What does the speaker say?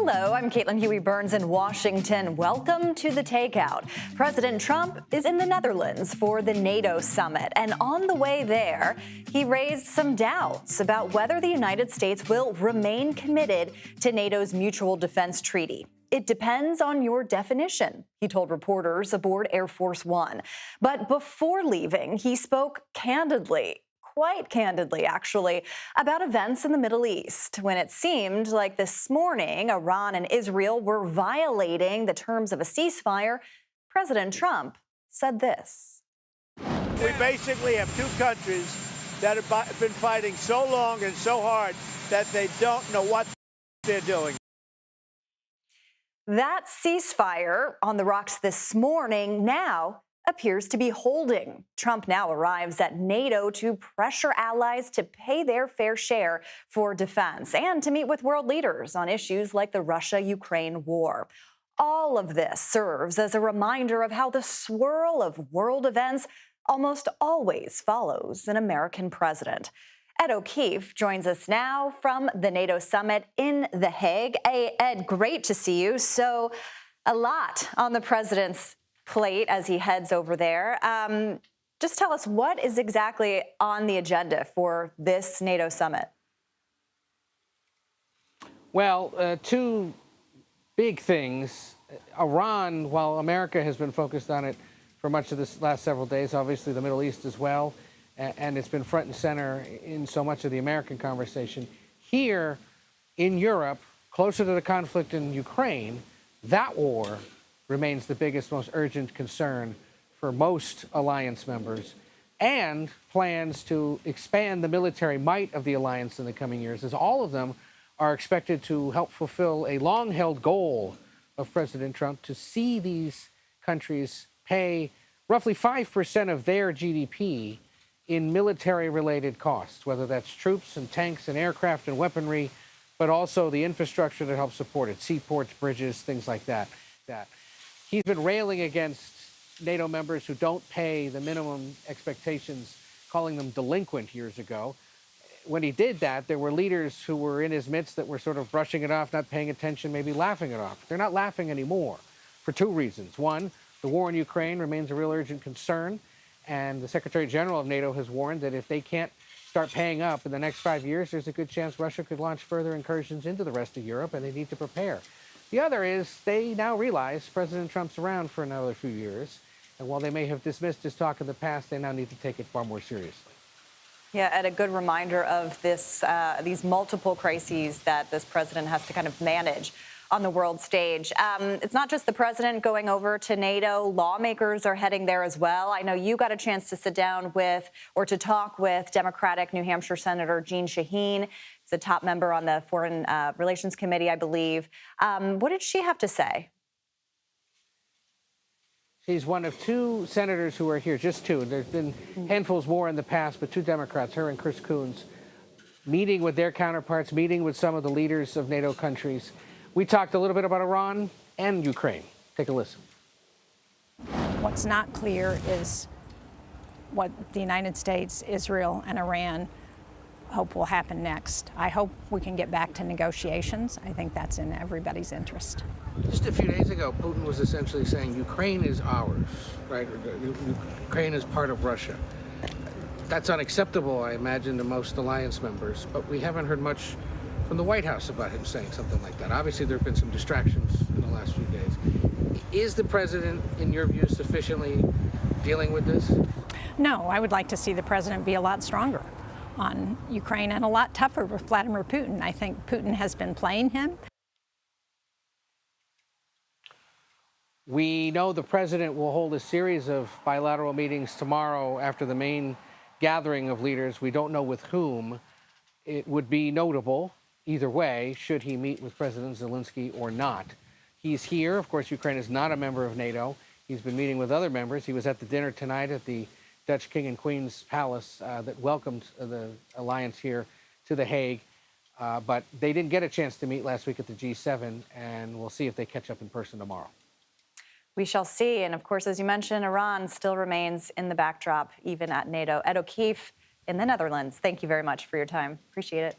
Hello, I'm Caitlin Huey-Burns in Washington. Welcome to The Takeout. President Trump is in the Netherlands for the NATO summit, and on the way there, he raised some doubts about whether the United States will remain committed to NATO's mutual defense treaty. It depends on your definition, he told reporters aboard Air Force One. But before leaving, he spoke candidly, quite candidly, actually, about events in the Middle East when it seemed like this morning Iran and Israel were violating the terms of a ceasefire. President Trump said this. We basically have two countries that have been fighting so long and so hard that they don't know what they're doing. That ceasefire on the rocks this morning now appears to be holding. Trump now arrives at NATO to pressure allies to pay their fair share for defense and to meet with world leaders on issues like the Russia-Ukraine war. All of this serves as a reminder of how the swirl of world events almost always follows an American president. Ed O'Keefe joins us now from the NATO summit in The Hague. Hey, Ed, great to see you. So a lot on the president's plate as he heads over there. Just tell us, what is exactly on the agenda for this NATO summit? Well, two big things. Iran, while America has been focused on it for much of this last several days, obviously the Middle East as well, and it's been front and center in so much of the American conversation. Here in Europe, closer to the conflict in Ukraine, that war remains the biggest, most urgent concern for most alliance members, and plans to expand the military might of the alliance in the coming years, as all of them are expected to help fulfill a long-held goal of President Trump to see these countries pay roughly 5% of their GDP in military-related costs, whether that's troops and tanks and aircraft and weaponry, but also the infrastructure that helps support it, seaports, bridges, things like that. He's been railing against NATO members who don't pay the minimum expectations, calling them delinquent years ago. When he did that, there were leaders who were in his midst that were sort of brushing it off, not paying attention, maybe laughing it off. They're not laughing anymore for two reasons. One, the war in Ukraine remains a real urgent concern, and the Secretary General of NATO has warned that if they can't start paying up in the next 5 years, there's a good chance Russia could launch further incursions into the rest of Europe, and they need to prepare. The other is they now realize President Trump's around for another few years, and while they may have dismissed his talk in the past, they now need to take it far more seriously. Yeah, and a good reminder of this, these multiple crises that this president has to kind of manage on the world stage. It's not just the president going over to NATO. Lawmakers are heading there as well. I know you got a chance to sit down with or to talk with Democratic New Hampshire Senator Jeanne Shaheen. She's a top member on the Foreign Relations Committee, I believe. What did she have to say? She's one of two senators who are here, just two. There's been handfuls more in the past, but two Democrats, her and Chris Coons, meeting with their counterparts, meeting with some of the leaders of NATO countries. We talked a little bit about Iran and Ukraine. Take a listen. What's not clear is what the United States, Israel, and Iran hope will happen next. I hope we can get back to negotiations. I think that's in everybody's interest. Just a few days ago, Putin was essentially saying Ukraine is ours, right? Ukraine is part of Russia. That's unacceptable, I imagine, to most alliance members, but we haven't heard much from the White House about him saying something like that. Obviously, there have been some distractions in the last few days. Is the president, in your view, sufficiently dealing with this? No, I would like to see the president be a lot stronger on Ukraine and a lot tougher with Vladimir Putin. I think Putin has been playing him. We know the president will hold a series of bilateral meetings tomorrow after the main gathering of leaders. We don't know with whom. It would be notable either way, should he meet with President Zelensky or not. He's here. Of course, Ukraine is not a member of NATO. He's been meeting with other members. He was at the dinner tonight at the Dutch King and Queen's Palace that welcomed the alliance here to The Hague. But they didn't get a chance to meet last week at the G7, and we'll see if they catch up in person tomorrow. We shall see. And of course, as you mentioned, Iran still remains in the backdrop, even at NATO. Ed O'Keefe in the Netherlands, thank you very much for your time. Appreciate it.